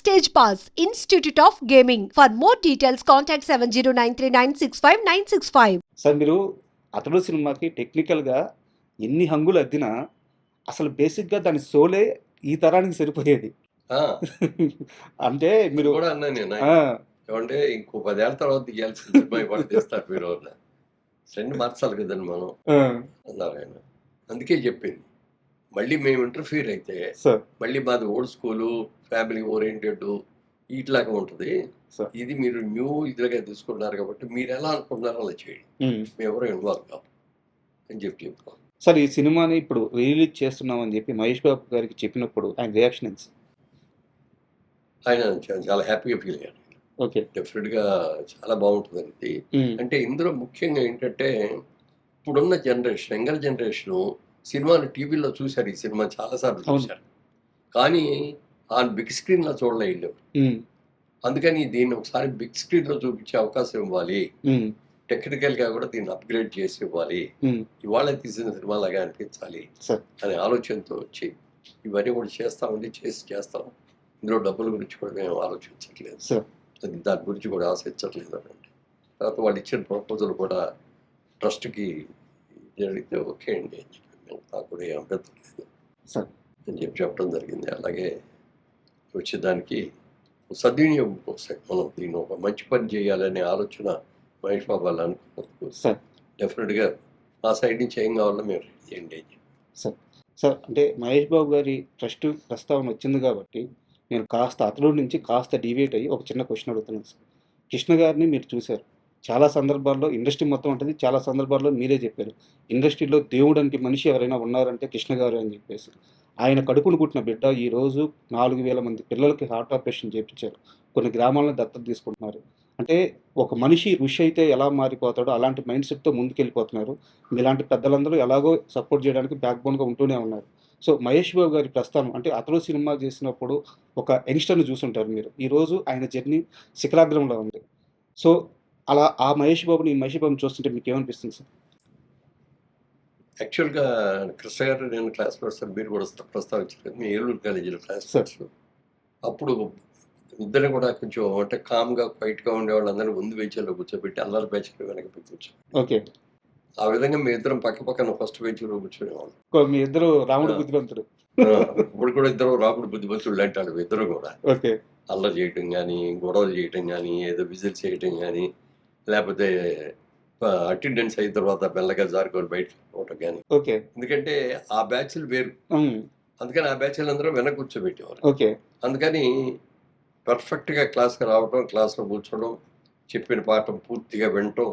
Stage Pass, Institute of Gaming. For more details, contact 709396596. Sir మీరు అతడు సినిమాకి టెక్నికల్గా ఎన్ని హంగులు అద్దినా అసలు బేసిక్గా దాని సోలే ఈ తరానికి సరిపోయేది. ఆ, అంటే మీరు మీరు కూడా అన్నా నేను ఆ, ఏమంటే ఇంకో 10 ఏళ్ళ తర్వాత తీయాల్సిన సినిమా ఇవాళ తీస్తారు మీరు అన్న ట్రెండ్ మార్చాలి కదండి మనం ఆ, అన్నారు ఆయన. అందుకే చెప్పింది మళ్ళీ మేము ఇంటర్ఫీర్ అయితే సార్ మళ్ళీ మాది ఓల్డ్ స్కూలు ఫ్యామిలీ ఓరియంటెడ్ ఇట్లాగా ఉంటుంది. సార్ ఇది మీరు న్యూ ఇదిగా తీసుకున్నారు కాబట్టి మీరు ఎలా అనుకుంటున్నారో అలా చేయండి, ఉమ్. మేము ఎవరో ఇన్వాల్వ్ కావు అని చెప్తాం. సార్ ఈ సినిమాని ఇప్పుడు రిలీజ్ చేస్తున్నామని చెప్పి మహేష్ బాబు గారికి చెప్పినప్పుడు ఆయన రియాక్షన్ ఏంటి సార్? ఆయన చాలా హ్యాపీగా ఫీల్ అయ్యారు. ఓకే. డెఫినెట్గా చాలా బాగుంటుంది అనేది. ఉమ్. అంటే ఇందులో ముఖ్యంగా ఏంటంటే ఇప్పుడున్న జనరేషన్ యంగర్ జనరేషను సినిమాను టీవీలో చూశారు, ఈ సినిమా చాలాసార్లు అవును. చూశారు, కానీ ఆ బిగ్ స్క్రీన్లో చూడలేదు. ఉమ్. అందుకని దీన్ని ఒకసారి బిగ్ స్క్రీన్లో చూపించే అవకాశం ఇవ్వాలి, ఉమ్. టెక్నికల్గా కూడా దీన్ని అప్గ్రేడ్ చేసి ఇవ్వాలి, ఉమ్. ఇవాళ తీసిన సినిమాలాగా అనిపించాలి సార్ అనే ఆలోచనతో వచ్చి ఇవన్నీ కూడా చేస్తామండి, చేస్తాం. ఇందులో డబ్బుల గురించి కూడా మేము ఆలోచించట్లేదు, సార్ దాని గురించి కూడా ఆశించట్లేదు అని అంటే తర్వాత వాళ్ళు ఇచ్చిన ప్రపోజల్ కూడా ట్రస్ట్కి జరిగితే ఓకే అండి అని చెప్పి నాకు కూడా ఏం అభ్యంతరం లేదు సార్ అని చెప్పి చెప్పడం జరిగింది. అలాగే వచ్చేదానికి సద్వినియోగం కోసం మనం దీన్ని ఒక మంచి పని చేయాలనే ఆలోచన మహేష్ బాబు వాళ్ళు అనుకున్నందుకు సార్ డెఫినెట్గా ఆ సైడ్ నుంచి ఏం కావాలో మేము రెడీ చేయండి అని చెప్పి. సార్ సార్ అంటే మహేష్ బాబు గారి ట్రస్ట్ ప్రస్తావన వచ్చింది కాబట్టి నేను కాస్త అతడు నుంచి కాస్త డివేట్ అయ్యి ఒక చిన్న క్వశ్చన్ అడుగుతున్నాను సార్. కృష్ణ గారిని మీరు చూశారు, చాలా సందర్భాల్లో ఇండస్ట్రీ మొత్తం ఉంటుంది, చాలా సందర్భాల్లో మీరే చెప్పారు ఇండస్ట్రీలో దేవుడు అంటే మనిషి ఎవరైనా ఉన్నారంటే కృష్ణ గారు అని చెప్పేసి. ఆయన కడుపును పుట్టిన బిడ్డ ఈరోజు 4,000 మంది పిల్లలకి హార్ట్ ఆపరేషన్ చేయించారు, కొన్ని గ్రామాలను దత్తత తీసుకుంటున్నారు. అంటే ఒక మనిషి ఋషి అయితే ఎలా మారిపోతాడో అలాంటి మైండ్ సెట్తో ముందుకెళ్ళిపోతున్నారు. మీలాంటి పెద్దలందరూ ఎలాగో సపోర్ట్ చేయడానికి బ్యాక్ బోన్గా ఉంటూనే ఉన్నారు. సో మహేష్ బాబు గారి ప్రస్థానం అంటే అతడు సినిమా చేసినప్పుడు ఒక యంగ్స్టర్ని చూసుంటారు మీరు, ఈరోజు ఆయన జర్నీ శిఖరాగ్రంలో ఉంది. సో అలా ఆ మహేష్ బాబుని ఈ మహేష్ బాబుని చూస్తుంటే మీకు ఏమనిపిస్తుంది సార్? యాక్చువల్గా కృష్ణ గారు నేను క్లాస్మేట్స్ మీరు కూడా ప్రస్తావించారు, మీ ఏలూరు కాలేజీలో క్లాస్మేట్స్. అప్పుడు ఇద్దరు కూడా కొంచెం అంటే కామ్గా క్వైట్గా ఉండేవాళ్ళు అందరూ ముందు బెంచ్లో కూర్చోబెట్టి అల్లరి బెంచ్లో వెనక కూర్చో, ఓకే. ఆ విధంగా మీ ఇద్దరం పక్క పక్కన ఫస్ట్ బెంచ్లో కూర్చునేవాళ్ళం. మీ ఇద్దరు రాముడు బుద్ధిమంతుడు. ఇప్పుడు కూడా ఇద్దరు రాముడు బుద్ధిమంతుడు అంటాడు, ఇద్దరు కూడా ఓకే. అల్లరి చేయటం కానీ, గొడవలు చేయటం కానీ, ఏదో విజిల్స్ చేయటం కానీ, లేకపోతే అటెండెన్స్ అయిన తర్వాత మెల్లగా జారుకొని బయట పోవటం కానీ. ఓకే. ఎందుకంటే ఆ బ్యాచ్లు వేరు, అందుకని ఆ బ్యాచ్లు అందరూ వెనక కూర్చోబెట్టేవారు. ఓకే. అందుకని పర్ఫెక్ట్గా క్లాస్కి రావటం, క్లాస్లో కూర్చోవడం, చెప్పిన పాఠం పూర్తిగా వినటం,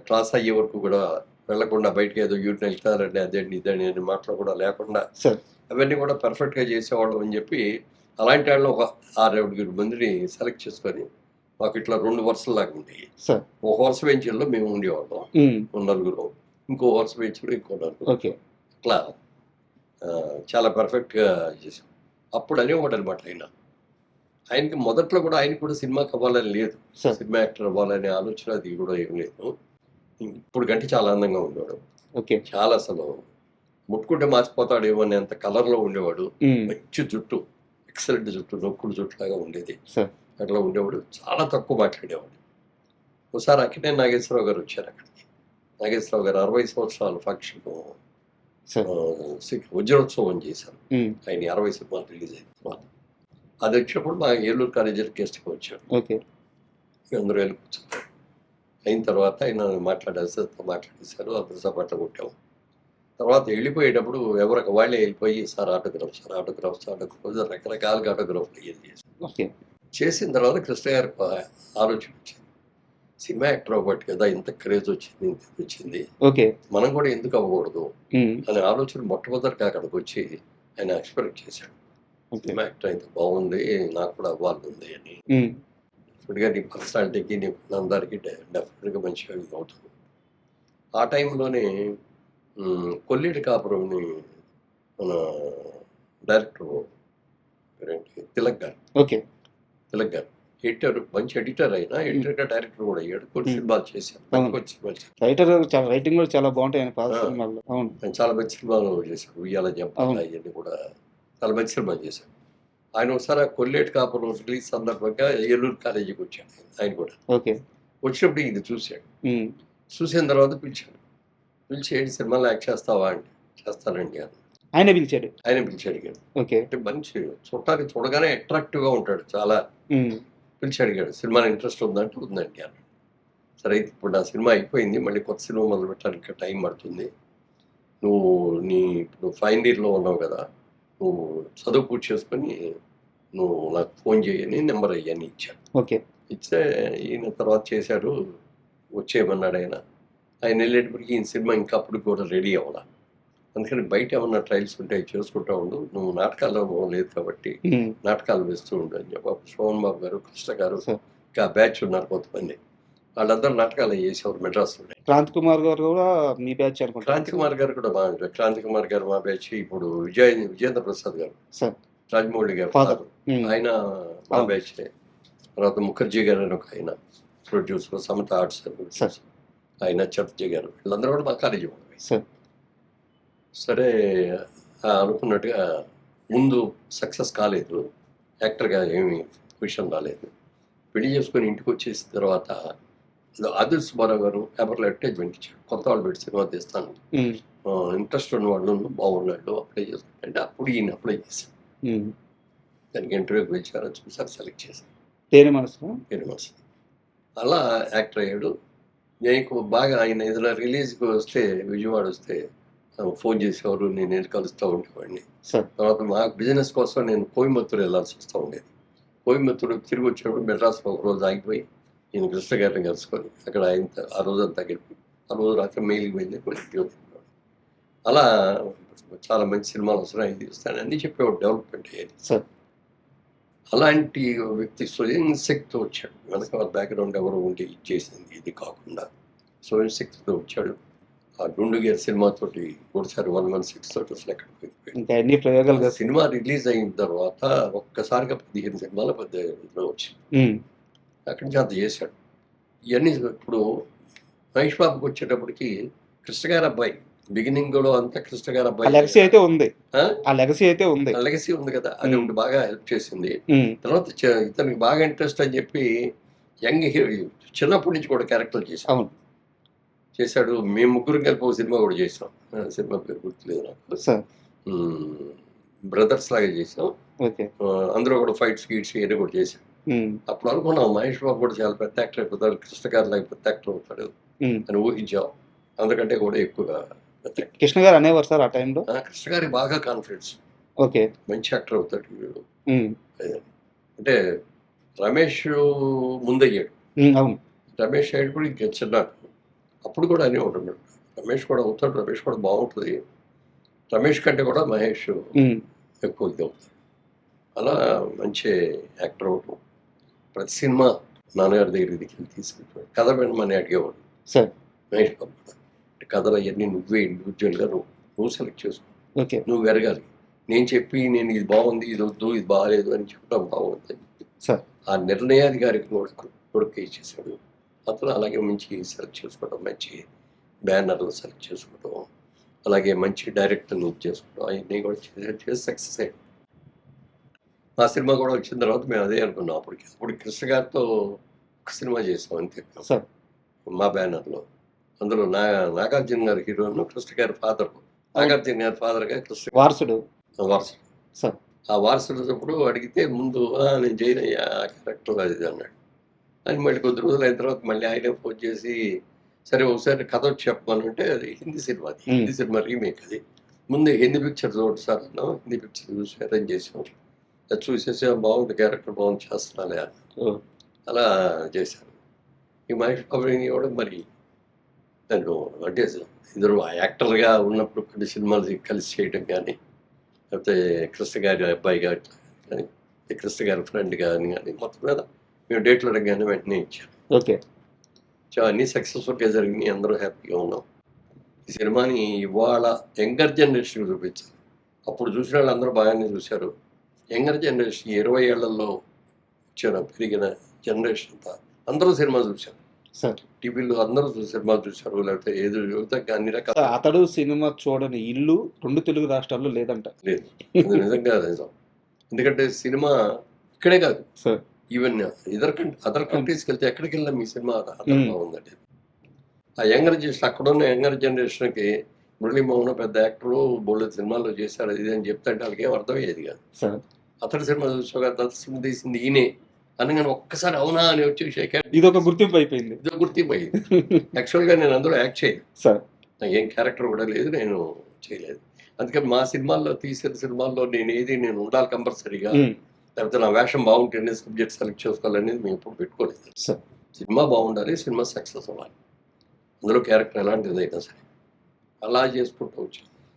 క్లాస్ అయ్యే వరకు కూడా వెళ్లకుండా బయటకు ఏదో యూరిన్ వెళ్తారండి అదేంటి ఇదండి అని మాటలు కూడా లేకుండా అవన్నీ కూడా పర్ఫెక్ట్గా చేసేవాళ్ళం అని చెప్పి అలాంటి వాళ్ళు ఒక 6-7 మందిని సెలెక్ట్ చేసుకొని మాకు ఇట్లా 2 వరుసలాగా ఉండేవి. ఒక వరుస బెంచ్లో మేము ఉండేవాళ్ళం, 9 ఇంకో వరుస బెంచ్లో ఇంకో 9. ఇట్లా చాలా పర్ఫెక్ట్గా చేసాం. అప్పుడు అనేవాడు అనమాట ఆయనకి మొదట్లో కూడా ఆయనకి కూడా సినిమాకి అవ్వాలని లేదు, సినిమా యాక్టర్ అవ్వాలనే ఆలోచన అది కూడా ఏం లేదు. ఇప్పుడు కంటే చాలా అందంగా ఉండేవాడు, చాలా అసలు ముట్టుకుంటే మార్చిపోతాడేమో అనేంత కలర్లో ఉండేవాడు. మంచి జుట్టు, ఎక్సలెంట్ జుట్టు, నొక్కుడు జుట్టు లాగా ఉండేది, అట్లా ఉండేవాడు. చాలా తక్కువ మాట్లాడేవాడు. ఒకసారి అక్కినేని నాగేశ్వరరావు గారు వచ్చారు అక్కడికి. నాగేశ్వరరావు గారు 60 సంవత్సరాల ఫంక్షన్ వజ్రోత్సవం చేశారు. ఆయన 60 సినిమాలు రిలీజ్ అయిన తర్వాత అది వచ్చినప్పుడు మా ఏలూరు కాలేజీలో గెస్ట్గా వచ్చాడు. అందరూ వెళ్ళి కూర్చున్నారు. అయిన తర్వాత ఆయన మాట్లాడేశారు, అందరూ సపాట్లు కొట్టాము. తర్వాత వెళ్ళిపోయేటప్పుడు ఎవరికి వాళ్ళే వెళ్ళిపోయి సార్ ఆటోగ్రాఫ్ రకరకాలుగా ఆటోగ్రాఫ్లు చేసిన తర్వాత కృష్ణ గారికి ఆలోచన వచ్చింది, సినిమా యాక్టర్ అవ్వబట్టి కదా ఇంత క్రేజ్ వచ్చింది, మనం కూడా ఎందుకు అవ్వకూడదు అనే ఆలోచన మొట్టమొదటిగా అక్కడికి వచ్చి ఆయన ఎక్స్పెక్ట్ చేశాడు. సినిమా యాక్టర్ అయితే బాగుంది, నాకు కూడా అవ్వాలి ఉంది అని. ఇప్పుడుగా నీ పర్సనాలిటీకి నీ అందరికీ డెఫినెట్గా మంచిగా ఇది అవుతుంది. ఆ టైంలోనే కొల్లేటి కాపురంని మన డైరెక్టర్ తిలక్ గారు ఎడిటర్, మంచి ఎడిటర్ అయినా ఎడిటర్గా డైరెక్టర్ కూడా అయ్యాడు. కొన్ని సినిమాలు చేశాడు, రైటింగ్ కూడా చాలా బాగుంటాయి, చాలా మంచి సినిమాలు చేశాడు. ఉయ్యాల జంపాల ఇవన్నీ కూడా చాలా మంచి సినిమాలు చేశాడు. ఆయన ఒకసారి ఆ కొల్లేటి కాపురం రిలీజ్ సందర్భంగా ఏలూరు కాలేజీకి వచ్చాడు ఆయన కూడా. ఓకే. వచ్చినప్పుడు ఇది చూశాడు. చూసిన తర్వాత పిలిచాడు. పిలిచి ఏంటి సినిమాలో యాక్ట్ చేస్తావా అంటే చేస్తానండి అని ఆయన పిలిచాడు. ఆయన పిలిచి అడిగాడు. ఓకే. అంటే మంచి చూడటానికి చూడగానే అట్రాక్టివ్గా ఉంటాడు చాలా. పిలిచి అడిగాడు సినిమాలో ఇంట్రెస్ట్ ఉందంటే ఉందండి అన్నాడు. సరే అయితే ఇప్పుడు నా సినిమా అయిపోయింది, మళ్ళీ కొత్త సినిమా మొదలు పెట్టడానికి టైం పడుతుంది, నువ్వు ఇప్పుడు ఫైనల్ ఇయర్లో ఉన్నావు కదా, నువ్వు చదువు పూర్తి చేసుకొని నువ్వు నాకు ఫోన్ చేయని నెంబర్ అయ్యని ఇచ్చాను. ఓకే. ఇచ్చే ఈయన తర్వాత చేశాడు, వచ్చేయమన్నాడు ఆయన. ఆయన వెళ్ళేటప్పటికి ఈయన సినిమా ఇంకా అప్పుడు కూడా రెడీ అవ్వాలా, అందుకని బయట ఏమన్నా ట్రయల్స్ ఉంటాయి చేసుకుంటా ఉండు, నువ్వు నాటకాల్లో లేదు కాబట్టి నాటకాలు వేస్తూ ఉండు అని చెప్పి సోమన్ బాబు గారు, కృష్ణ గారు, ఇంకా బ్యాచ్ ఉన్నారు కొంతమంది, వాళ్ళందరూ నాటకాలు చేసేవారు మెడ్రాస్లో. క్రాంతి కుమార్ గారు కూడా మీ బ్యాచ్ అనుకుంటా. క్రాంతి కుమార్ గారు కూడా బాగా, క్రాంతి కుమార్ గారు మా బ్యాచ్. ఇప్పుడు విజయేంద్ర ప్రసాద్ గారు, రాజమౌళి గారు ఫాదర్, ఆయన మా బ్యాచ్. తర్వాత ముఖర్జీ గారు అని ఒక ఆయన ప్రొడ్యూసర్, సమత ఆర్ట్స్ ఆయన, చటర్జీ గారు, వీళ్ళందరూ కూడా మా కాలేజీ వాళ్ళు. సరే అనుకున్నట్టుగా ముందు సక్సెస్ కాలేదు, యాక్టర్గా ఏమి పొజిషన్ రాలేదు. పెళ్లి చేసుకొని ఇంటికి వచ్చేసిన తర్వాత ఆదిల్ సుబ్బారావు గారు పేపర్లో అడ్వర్టైజ్మెంట్ ఇచ్చాడు, కొత్త వాళ్ళు పెట్టి సినిమా తీస్తాను, ఇంట్రెస్ట్ ఉన్న వాళ్ళు బాగున్నాడు అప్లై చేసుకుంటే, అప్పుడు ఈయన అప్లై చేశాను. దానికి ఇంటర్వ్యూకి పిలిచారు, చూసారు, సెలెక్ట్ చేశాను. తేనె మనసు అలా యాక్టర్ అయ్యాడు. నేను బాగా ఆయన ఏదైనా రిలీజ్కి వస్తే, విజయవాడ వస్తే ఫోన్ చేసేవారు, నేను వెళ్ళి కలుస్తూ ఉండేవాడిని. తర్వాత మా బిజినెస్ కోసం నేను కోయంబత్తూరు వెళ్ళాల్సి వస్తూ ఉండేది. కోయంబత్తూరు తిరిగి వచ్చినప్పుడు మెడ్రాస్లో ఒక రోజు ఆగిపోయి నేను కృష్ణ గారిని కలుసుకొని అక్కడ ఆయన ఆ రోజంతా గడిపి ఆ రోజు రాత్రి మెయిల్కి వెళ్ళి కొన్ని అలా చాలా మంచి సినిమాలు వస్తున్నాయి, తీస్తాను అన్నీ చెప్పేవాడు, డెవలప్మెంట్ అయ్యేది. అలాంటి వ్యక్తి స్వయం శక్తితో వచ్చాడు. వెనక బ్యాక్గ్రౌండ్ ఎవరు ఉండి చేసింది ఇది కాకుండా స్వయం శక్తితో వచ్చాడు. ఆ గుండుగేర్ సినిమాతోటి ఒకసారి 116 తోటి అసలు ఎక్కడికి సినిమా రిలీజ్ అయిన తర్వాత ఒక్కసారిగా 15 సినిమాలు 18 వచ్చింది. అక్కడి నుంచి అంత చేశాడు. ఇవన్నీ ఇప్పుడు మహేష్ బాబుకి వచ్చేటప్పటికి కృష్ణ గారి అబ్బాయి బిగినింగ్ లో అంతా కృష్ణ గారి అబ్బాయి లెగసీ అయితే ఉంది, లెగసీ ఉంది కదా, అది ఒకటి బాగా హెల్ప్ చేసింది. తర్వాత ఇతనికి బాగా ఇంట్రెస్ట్ అని చెప్పి యంగ్ హీరో చిన్నప్పటి నుంచి కూడా క్యారెక్టర్ చేశాడు. మేము ముగ్గురు కలిపి ఒక సినిమా కూడా చేసాం, సినిమా పేరు గుర్తులేదు నాకు, బ్రదర్స్ లాగా చేసాం. అందులో కూడా ఫైట్స్ గీట్స్ ఇవన్నీ కూడా చేశాం. అప్పుడు అనుకున్నాం మహేష్ బాబు కూడా చాలా పెద్ద యాక్టర్ అయిపోతాడు, కృష్ణ గారు లాగా పెద్ద యాక్టర్ అవుతాడు అని ఊహించాం. అందుకంటే కూడా ఎక్కువగా కృష్ణ గారు అనేవారు సార్ ఆ టైంలో. కృష్ణ గారి బాగా కాన్ఫిడెన్స్, మంచి యాక్టర్ అవుతాడు. అంటే రమేష్ ముందయ్యాడు, రమేష్ అయ్యాడు కూడా ఇంకా చిన్నాడు. అప్పుడు కూడా అనే ఉంటున్నాడు, రమేష్ కూడా అవుతాడు, రమేష్ కూడా బాగుంటుంది, రమేష్ కంటే కూడా మహేష్ ఎక్కువ ఇది అవుతాడు. అలా మంచి యాక్టర్ అవటం. ప్రతి సినిమా నాన్నగారి దగ్గరికి తీసుకెళ్ళిపోయాడు. కథ వినమని అడిగేవాడు మహేష్ బాబు కూడా. కథలు అవన్నీ నువ్వే ఇండివిజువల్గా నువ్వు సెలెక్ట్ చేసుకో, నువ్వు ఎరగాలి. నేను చెప్పి నేను ఇది బాగుంది, ఇది వద్దు, ఇది బాగాలేదు అని చెప్పడం బాగుంది. ఆ నిర్ణయాధికారికి కొడుకు ఇచ్చేసాడు. అతను అలాగే మంచి సెలెక్ట్ చేసుకోవడం, మంచి బ్యానర్లు సెలెక్ట్ చేసుకోవడం, అలాగే మంచి డైరెక్టర్ని చేసుకోవడం, అవన్నీ కూడా చేసి సక్సెస్ అయ్యాడు. ఆ సినిమా కూడా వచ్చిన తర్వాత మేము అదే అనుకున్నాం. అప్పుడు కృష్ణ గారితో ఒక సినిమా చేసాం అంతే మా బ్యానర్లో. అందులో నాగార్జున గారి హీరోను, కృష్ణ గారి ఫాదర్, నాగార్జున గారి ఫాదర్గా కృష్ణ వారసుడు. ఆ వారసుడు అడిగితే ముందు నేను చేయనయ్యా క్యారెక్టర్ అది అన్నాడు. అని మళ్ళీ కొద్ది రోజులు అయిన తర్వాత మళ్ళీ ఆయనే ఫోన్ చేసి సరే ఒకసారి కథ వచ్చి చెప్పమనంటే, అది Hindi cinema, Hindi cinema remake. అది ముందు హిందీ పిక్చర్ చూడండి సార్ అన్నాం. హిందీ పిక్చర్ చూసి అరేంజ్ చేసాం. అది చూసేసి బాగుంది, క్యారెక్టర్ బాగుంది, చేస్తున్నాలే అని అలా చేశాను. ఈ మహేష్ బాబుని కూడా మరి దాంట్లో అంటే ఇద్దరు యాక్టర్గా ఉన్నప్పుడు కొన్ని సినిమాలు కలిసి చేయడం కానీ, లేకపోతే కృష్ణ గారి అబ్బాయి కానీ, కృష్ణ గారి ఫ్రెండ్ కానీ మొత్తం మీద మేము డేట్లు అడగగానే వెంటనే ఇచ్చాం. అన్నీ సక్సెస్ఫుల్గా జరిగినాయి, అందరూ హ్యాపీగా ఉన్నాం. ఈ సినిమాని ఇవాళ యంగర్ జనరేషన్ చూపించారు. అప్పుడు చూసిన వాళ్ళు అందరూ బాగానే చూశారు. యంగర్ జనరేషన్ 20 ఏళ్లలో వచ్చిన పెరిగిన జనరేషన్ అంతా అందరూ సినిమా చూశారు. టీవీలో అందరూ సినిమా చూశారు, లేకపోతే ఏదో అన్ని రకాల. అతడు సినిమా చూడని ఇల్లు 2 తెలుగు రాష్ట్రాల్లో లేదంట. లేదు, నిజంగా నిజం. ఎందుకంటే సినిమా ఇక్కడే కాదు, సార్ ఈవెన్ అదర్ కంట్రీస్కి వెళ్తే ఎక్కడికి వెళ్ళినా మీ సినిమా అదనంగా ఉందండి. ఆ యంగర్ జనరేషన్, అక్కడున్న యంగర్ జనరేషన్కి మురళీమోహన్ పెద్ద యాక్టరు, బోల్డ్ సినిమాల్లో చేశాడు ఇది అని చెప్తే వాళ్ళకి ఏం అర్థమయ్యేది కాదు. సార్ అతడి సినిమా చూసాక అతడి సినిమా తీసింది ఈయనే అనగానే ఒక్కసారి అవునా అని వచ్చి ఇది ఒక గుర్తింపు అయిపోయింది. ఇదో గుర్తింపోయింది. యాక్చువల్గా నేను అందులో యాక్ట్ చేయను, సార్ నాకు ఏం క్యారెక్టర్ కూడా లేదు, నేను చేయలేదు. అందుకని మా సినిమాల్లో తీసిన సినిమాల్లో నేను ఉండాలి కంపల్సరీగా, లేకపోతే నా వేషం బాగుంటేనే సబ్జెక్ట్ సెలెక్ట్ చేసుకోవాలనేది మేము ఎప్పుడు పెట్టుకోలేదు. సార్ సినిమా బాగుండాలి, సినిమా సక్సెస్ అవ్వాలి, అందులో క్యారెక్టర్ ఎలాంటిదైనా సరే అలా చేసుకుంటూ వచ్చాను.